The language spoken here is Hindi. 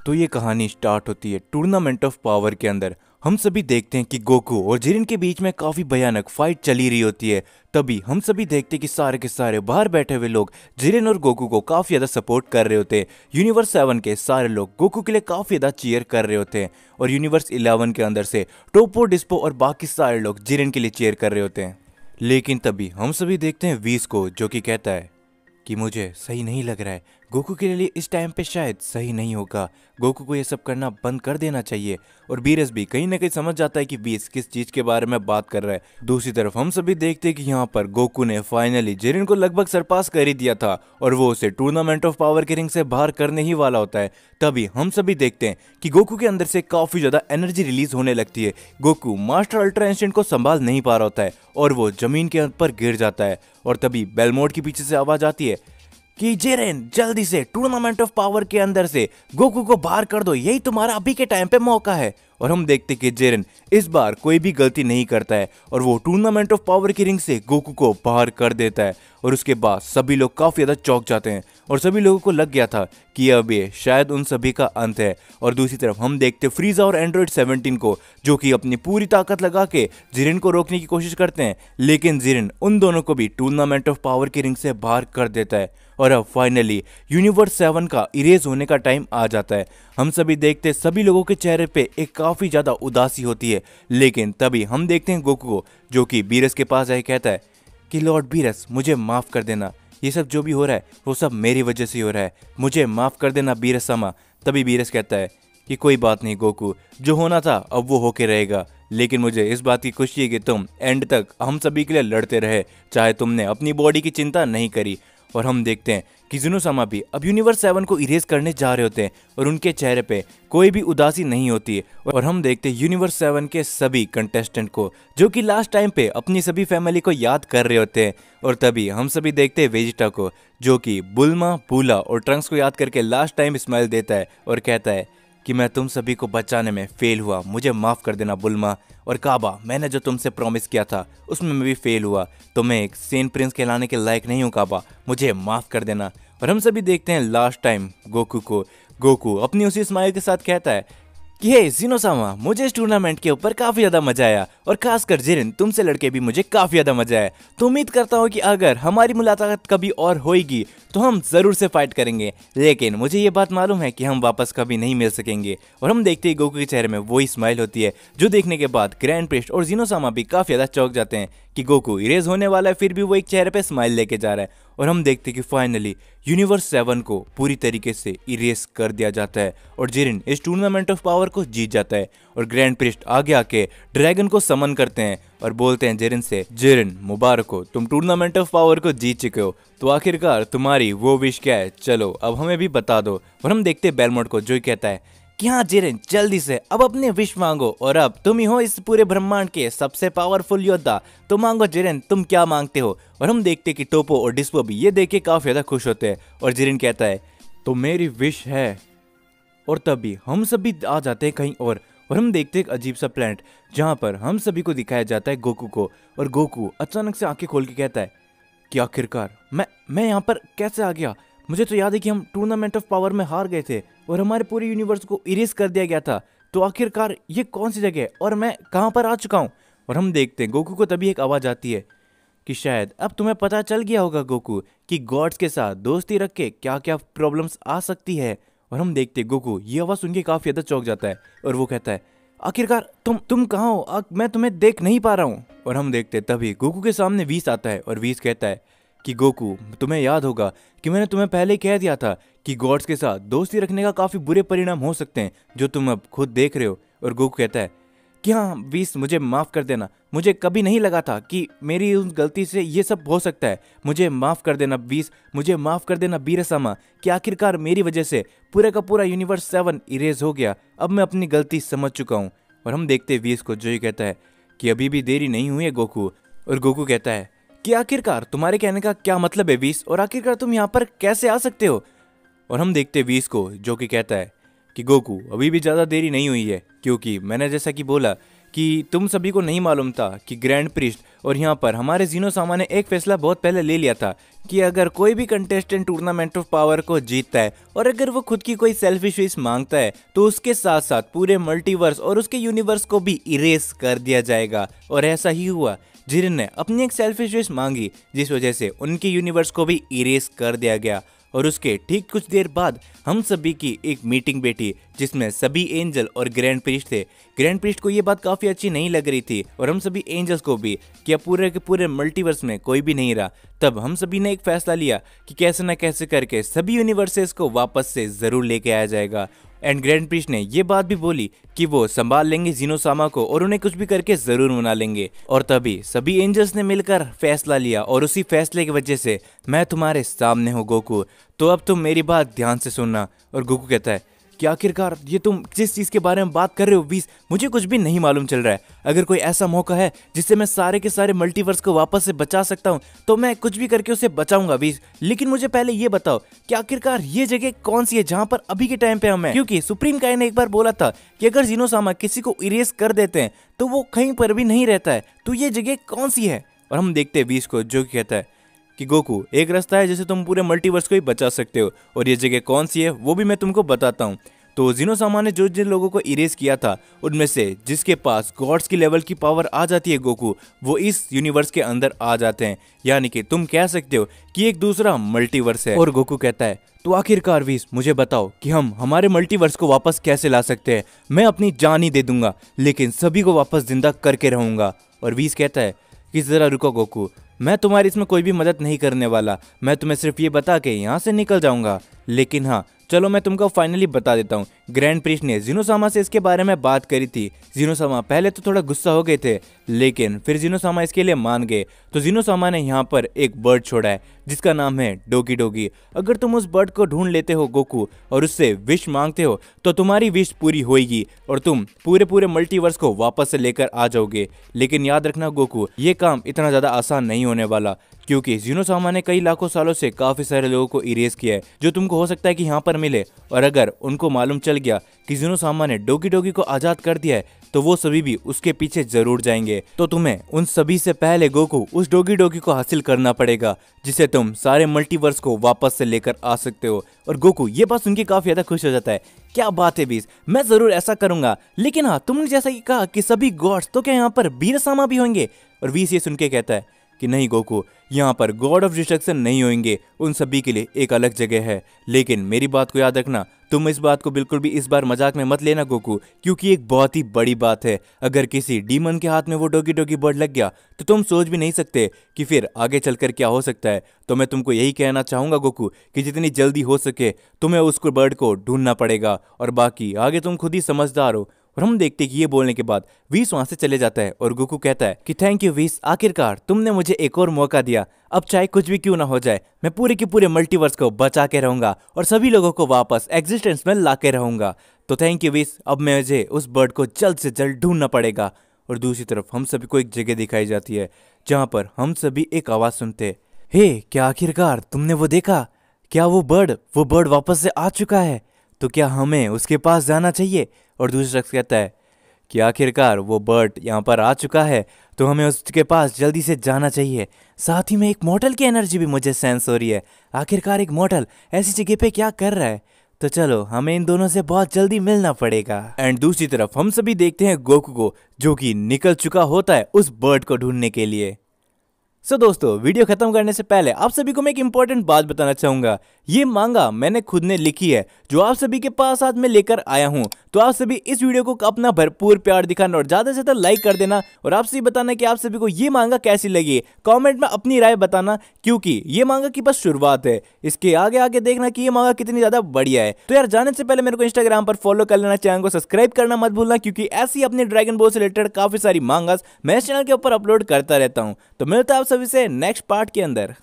तो ये कहानी स्टार्ट होती है टूर्नामेंट ऑफ पावर के अंदर। हम सभी देखते हैं कि गोकू और जिरिन के बीच में काफी भयानक फाइट चली रही होती है। तभी हम सभी देखते हैं कि सारे के सारे बाहर बैठे हुए लोग जिरिन और गोकू को काफी ज्यादा सपोर्ट कर रहे होते हैं। यूनिवर्स 7 के सारे लोग गोकू के लिए काफी ज्यादा चीयर कर रहे होते हैं और यूनिवर्स 11 के अंदर से टोपो, डिस्पो और बाकी सारे लोग जिरिन के लिए चीयर कर रहे होते हैं। लेकिन तभी हम सभी देखते हैं वीस को, जो कि कहता है कि मुझे सही नहीं लग रहा है, गोकू के लिए इस टाइम पे शायद सही नहीं होगा, गोकू को ये सब करना बंद कर देना चाहिए। और बीरस भी कहीं ना कहीं समझ जाता है कि बीस किस चीज के बारे में बात कर रहा है। दूसरी तरफ हम सभी देखते हैं कि यहाँ पर गोकू ने फाइनली जिरिन को लगभग सरपास कर ही दिया था और वो उसे टूर्नामेंट ऑफ पावर के रिंग से बाहर करने ही वाला होता है। तभी हम सभी देखते हैं कि गोकू के अंदर से काफी ज्यादा एनर्जी रिलीज होने लगती है। गोकू मास्टर अल्ट्रा इंस्टेंट को संभाल नहीं पा रहा होता है और वो जमीन के ऊपर गिर जाता है। और तभी बेलमोड के पीछे से आवाज आती है कि जिरेन जल्दी से टूर्नामेंट ऑफ पावर के अंदर से गोकू को बाहर कर दो, यही तुम्हारा अभी के टाइम पे मौका है। और हम देखते कि जिरेन इस बार कोई भी गलती नहीं करता है और वो टूर्नामेंट ऑफ पावर की रिंग से गोकू को बाहर कर देता है। और उसके बाद सभी लोग काफी ज्यादा चौंक जाते हैं और सभी लोगों को लग गया था कि अब ये शायद उन सभी का अंत है। और दूसरी तरफ हम देखते फ्रीजा और एंड्रॉइड 17 को, जो कि अपनी पूरी ताकत लगा के जिरेन को रोकने की कोशिश करते हैं, लेकिन जिरेन उन दोनों को भी टूर्नामेंट ऑफ पावर की रिंग से बाहर कर देता है। और अब फाइनली यूनिवर्स 7 का इरेज होने का टाइम आ जाता है। हम सभी देखते सभी लोगों के चेहरे पे एक काफी ज्यादा उदासी होती है। लेकिन तभी हम देखते हैं गोकू को, जो कि बीरस के पास आए कहता है कि लॉर्ड बीरस, मुझे माफ कर देना, ये सब जो भी हो रहा है वो सब मेरी वजह से हो रहा है, मुझे माफ कर देना बीरस सामा। तभी बीरस कहता है कि कोई बात नहीं गोकू, जो होना था अब वो होके रहेगा, लेकिन मुझे इस बात की खुशी है कि तुम एंड तक हम सभी के लिए लड़ते रहे, चाहे तुमने अपनी बॉडी की चिंता नहीं करी। और हम देखते हैं कि जुनोसामा भी अब यूनिवर्स 7 को इरेज करने जा रहे होते हैं और उनके चेहरे पे कोई भी उदासी नहीं होती है। और हम देखते हैं यूनिवर्स 7 के सभी कंटेस्टेंट को, जो कि लास्ट टाइम पे अपनी सभी फैमिली को याद कर रहे होते हैं। और तभी हम सभी देखते हैं वेजिटा को, जो कि बुल्मा, पूला और ट्रंक्स को याद करके लास्ट टाइम स्माइल देता है और कहता है कि मैं तुम सभी को बचाने में फेल हुआ, मुझे माफ कर देना बुल्मा। और काबा, मैंने जो तुमसे प्रॉमिस किया था उसमें मैं भी फेल हुआ, तो मैं एक सेंट प्रिंस कहलाने के लायक नहीं हूँ काबा, मुझे माफ कर देना। और हम सभी देखते हैं लास्ट टाइम गोकू को, गोकू अपनी उसी स्माइल के साथ कहता है कि हे जिनोसामा, मुझे इस टूर्नामेंट के ऊपर काफी ज्यादा मजा आया और खासकर जिरिन तुमसे लड़के भी मुझे काफी ज्यादा मजा आया। तो उम्मीद करता हूँ कि अगर हमारी मुलाकात कभी और होगी तो हम जरूर से फाइट करेंगे, लेकिन मुझे ये बात मालूम है कि हम वापस कभी नहीं मिल सकेंगे। और हम देखते ही गोकू के चेहरे में वही स्माइल होती है, जो देखने के बाद ग्रैंड प्रिस्ट और जिनोसामा भी काफी ज्यादा चौंक जाते हैं कि गोकू इरेज होने वाला है, फिर भी वो एक चेहरे पे स्माइल लेके जा रहा है। और हम देखते कि फाइनली यूनिवर्स 7 को पूरी तरीके से इरेज कर दिया जाता है और जिरिन इस टूर्नामेंट ऑफ पावर को जीत जाता है। और ग्रैंड प्रिस्ट आगे आके ड्रैगन को समन करते हैं और बोलते हैं जिरिन से, जिरिन मुबारक हो, तुम टूर्नामेंट ऑफ पावर को जीत चुके हो, तो आखिरकार तुम्हारी वो विश क्या है, चलो अब हमें भी बता दो। और हम देखते हैं बेलमोड को, जो कहता है कि हाँ जिरिन, जल्दी से अब अपने विश मांगो, और अब तुम ही हो इस पूरे ब्रह्मांड के सबसे पावरफुल योद्धा, तो मांगो जिरिन, तुम क्या मांगते हो। और हम देखते हैं कि टोपो और डिस्पो भी ये देख के काफी ज्यादा खुश होते हैं और जिरिन कहता है तो मेरी विश है। और तभी हम सभी आ जाते हैं कहीं और हम देखते हैं एक अजीब सा प्लेनेट, जहां पर हम सभी को दिखाया जाता है गोकू को। और गोकू अचानक से आंखें खोल के कहता है कि आखिरकार मैं यहाँ पर कैसे आ गया, मुझे तो याद है कि हम टूर्नामेंट ऑफ पावर में हार गए थे और हमारे पूरे यूनिवर्स को इरेज कर दिया गया था, तो आखिरकार ये कौन सी जगह है और मैं कहाँ पर आ चुका हूँ। और हम देखते हैं गोकू को तभी एक आवाज़ आती है कि शायद अब तुम्हें पता चल गया होगा गोकू कि गॉड्स के साथ दोस्ती रख के क्या क्या प्रॉब्लम्स आ सकती है। और हम देखते हैं गोकू ये आवाज़ सुन के काफ़ी ज़्यादा चौंक जाता है और वो कहता है आखिरकार तुम कहाँ हो, मैं तुम्हें देख नहीं पा रहा हूँ। और हम देखते तभी गोकू के सामने वीस आता है और वीस कहता है कि गोकू, तुम्हें याद होगा कि मैंने तुम्हें पहले कह दिया था कि गॉड्स के साथ दोस्ती रखने का काफ़ी बुरे परिणाम हो सकते हैं, जो तुम अब खुद देख रहे हो। और गोकू कहता है कि हाँ वीस, मुझे माफ़ कर देना, मुझे कभी नहीं लगा था कि मेरी उस गलती से ये सब हो सकता है, मुझे माफ़ कर देना वीस, मुझे माफ़ कर देना बीरसामा, कि आखिरकार मेरी वजह से पूरा का पूरा यूनिवर्स 7 इरेज हो गया, अब मैं अपनी गलती समझ चुका हूँ। और हम देखते वीस को, जो ही कहता है कि अभी भी देरी नहीं हुई है गोकू। और गोकू कहता है कि आखिरकार तुम्हारे कहने का क्या मतलब है वीस, और आखिरकार तुम यहाँ पर कैसे आ सकते हो। और हम देखते वीस को, जो कि कहता है कि गोकू अभी भी ज़्यादा देरी नहीं हुई है, क्योंकि मैंने जैसा कि बोला कि तुम सभी को नहीं मालूम था कि ग्रैंड प्रिस्ट और यहाँ पर हमारे जीनोसामा ने एक फैसला बहुत पहले ले लिया था कि अगर कोई भी कंटेस्टेंट टूर्नामेंट ऑफ पावर को जीतता है और अगर वो खुद की कोई सेल्फिश विश मांगता है तो उसके साथ साथ पूरे मल्टीवर्स और उसके यूनिवर्स को भी इरेज कर दिया जाएगा। और ऐसा ही हुआ। जिरेन ने अपनी एक सेल्फिश विश मांगी जिस वजह से उनके यूनिवर्स को भी इरेज कर दिया गया। और उसके ठीक कुछ देर बाद हम सभी की एक मीटिंग बैठी जिसमें सभी एंजल और ग्रैंड प्रीस्ट थे। ग्रैंड प्रीस्ट को ये बात काफ़ी अच्छी नहीं लग रही थी और हम सभी एंजल्स को भी कि अब पूरे के पूरे मल्टीवर्स में कोई भी नहीं रहा। तब हम सभी ने एक फैसला लिया कि कैसे न कैसे करके सभी यूनिवर्सेस को वापस से ज़रूर लेके आया जाएगा। एंड ग्रैंड प्रीस्ट ने ये बात भी बोली कि वो संभाल लेंगे जीनोसामा को और उन्हें कुछ भी करके जरूर मना लेंगे। और तभी सभी एंजल्स ने मिलकर फैसला लिया और उसी फैसले की वजह से मैं तुम्हारे सामने हूँ गोकू, तो अब तुम मेरी बात ध्यान से सुनना। और गोकू कहता है कि आखिरकार ये तुम जिस चीज़ के बारे में बात कर रहे हो वीस, मुझे कुछ भी नहीं मालूम चल रहा है। अगर कोई ऐसा मौका है जिससे मैं सारे के सारे मल्टीवर्स को वापस से बचा सकता हूँ तो मैं कुछ भी करके उसे बचाऊंगा वीस। लेकिन मुझे पहले ये बताओ कि आखिरकार ये जगह कौन सी है जहाँ पर अभी के टाइम पे हम हैं, क्योंकि सुप्रीम काई ने एक बार बोला था कि अगर जीनोसामा किसी को इरेज कर देते हैं तो वो कहीं पर भी नहीं रहता है, तो ये जगह कौन सी है। और हम देखते हैं वीस को जो कहता है कि गोकू एक रास्ता है जिससे तुम पूरे मल्टीवर्स को ही बचा सकते हो और ये जगह कौन सी है वो भी मैं तुमको बताता हूँ। तो जीनोसामा ने जो जिन लोगों को इरेज किया था उनमें से जिसके पास गॉड्स की लेवल की पावर आ जाती है गोकू, वो इस यूनिवर्स के अंदर आ जाते हैं, यानी कि तुम कह सकते हो कि एक दूसरा मल्टीवर्स है। और गोकू कहता है तो आखिरकार वीस मुझे बताओ कि हम हमारे मल्टीवर्स को वापस कैसे ला सकते हैं। मैं अपनी जान ही दे दूंगा लेकिन सभी को वापस जिंदा करके रहूंगा। और वीस कहता है कि जरा रुको गोकू, मैं तुम्हारी इसमें कोई भी मदद नहीं करने वाला, मैं तुम्हें सिर्फ ये बता के यहाँ से निकल जाऊंगा। लेकिन हाँ चलो मैं तुमको फाइनली बता देता हूँ, ग्रैंड प्रीस्ट ने जीनोसामा से इसके बारे में बात करी थी। जीनोसामा पहले तो थोड़ा गुस्सा हो गए थे लेकिन फिर जीनोसामा इसके लिए मान गए। तो जीनोसामा ने यहाँ पर एक बर्ड छोड़ा है जिसका नाम है डोगी डोगी। अगर तुम उस बर्ड को ढूंढ लेते हो गोकू और उससे विश मांगते हो तो तुम्हारी विश पूरी होगी और तुम पूरे पूरे मल्टीवर्स को वापस से लेकर आ जाओगे। लेकिन याद रखना गोकू, ये काम इतना ज़्यादा आसान नहीं होने वाला क्योंकि जीनोसामा ने कई लाखों सालों से काफ़ी सारे लोगों को इरेज किया है जो तुमको हो सकता है कि यहाँ पर मिले। और अगर उनको मालूम चल गया कि जीनोसामा ने डोगी डोगी को आज़ाद कर दिया है तो वो सभी भी उसके पीछे जरूर जाएंगे। तो तुम्हें उन सभी से पहले गोकू उस डोगी डोगी को हासिल करना पड़ेगा जिसे तुम सारे मल्टीवर्स को वापस से लेकर आ सकते हो। और गोकू ये बात सुन के काफी ज्यादा खुश हो जाता है। क्या बात है बीस, मैं जरूर ऐसा करूंगा। लेकिन हाँ तुमने जैसा कि कहा कि सभी गॉड्स, तो क्या यहाँ पर वीरसामा भी होंगे? और बीस ये सुन के कहता है कि नहीं गोकू, यहाँ पर गॉड ऑफ डिस्ट्रक्शन नहीं होंगे, उन सभी के लिए एक अलग जगह है। लेकिन मेरी बात को याद रखना, तुम इस बात को बिल्कुल भी इस बार मजाक में मत लेना गोकू, क्योंकि एक बहुत ही बड़ी बात है। अगर किसी डीमन के हाथ में वो डोगी डोगी बर्ड लग गया तो तुम सोच भी नहीं सकते कि फिर आगे चलकर क्या हो सकता है। तो मैं तुमको यही कहना चाहूंगा गोकू कि जितनी जल्दी हो सके तुम्हें उस बर्ड को ढूंढना पड़ेगा और बाकी आगे तुम खुद ही समझदार हो। और हम देखते कि ये बोलने के बाद वीस वहां से चले जाता है और गोकू कहता है कि थैंक यू वीस, आखिरकार तुमने मुझे एक और मौका दिया। अब चाहे कुछ भी क्यों ना हो जाए मैं पूरे के पूरे मल्टीवर्स को बचा के रहूंगा और सभी लोगों को वापस एग्जिस्टेंस में ला के रहूंगा। तो थैंक यू वीस, अब मुझे उस बर्ड को जल्द से जल्द ढूंढना पड़ेगा। और दूसरी तरफ हम सभी को एक जगह दिखाई जाती है जहाँ पर हम सभी एक आवाज़ सुनते, हे क्या आखिरकार तुमने वो देखा? क्या वो बर्ड वापस से आ चुका है? तो क्या हमें उसके पास जाना चाहिए? और दूसरा शख्स कहता है कि आखिरकार वो बर्ड यहाँ पर आ चुका है तो हमें उसके पास जल्दी से जाना चाहिए। साथ ही में एक मॉर्टल की एनर्जी भी मुझे सेंस हो रही है। आखिरकार एक मॉर्टल ऐसी जगह पे क्या कर रहा है? तो चलो हमें इन दोनों से बहुत जल्दी मिलना पड़ेगा। एंड दूसरी तरफ हम सभी देखते हैं गोकू को जो कि निकल चुका होता है उस बर्ड को ढूंढने के लिए। सो दोस्तों, वीडियो खत्म करने से पहले आप सभी को मैं एक इंपॉर्टेंट बात बताना चाहूंगा। ये मांगा मैंने खुद ने लिखी है जो आप सभी के पास आज मैं लेकर आया हूं। तो आप सभी इस वीडियो को अपना भरपूर प्यार दिखाना और ज्यादा से ज्यादा लाइक कर देना और आपसे बताना कि आप सभी को ये मांगा कैसी लगी। कमेंट में अपनी राय बताना क्योंकि ये मांगा की बस शुरुआत है, इसके आगे आगे देखना कि ये मांगा कितनी ज्यादा बढ़िया है। तो यार जाने से पहले मेरे को इंस्टाग्राम पर फॉलो कर लेना, चैनल को सब्सक्राइब करना मत भूलना क्योंकि ऐसी अपने ड्रैगन बॉल से रिलेटेड काफी सारी मांगास मैं इस चैनल के ऊपर अपलोड करता रहता हूँ। तो मिलता है आप सभी से नेक्स्ट पार्ट के अंदर।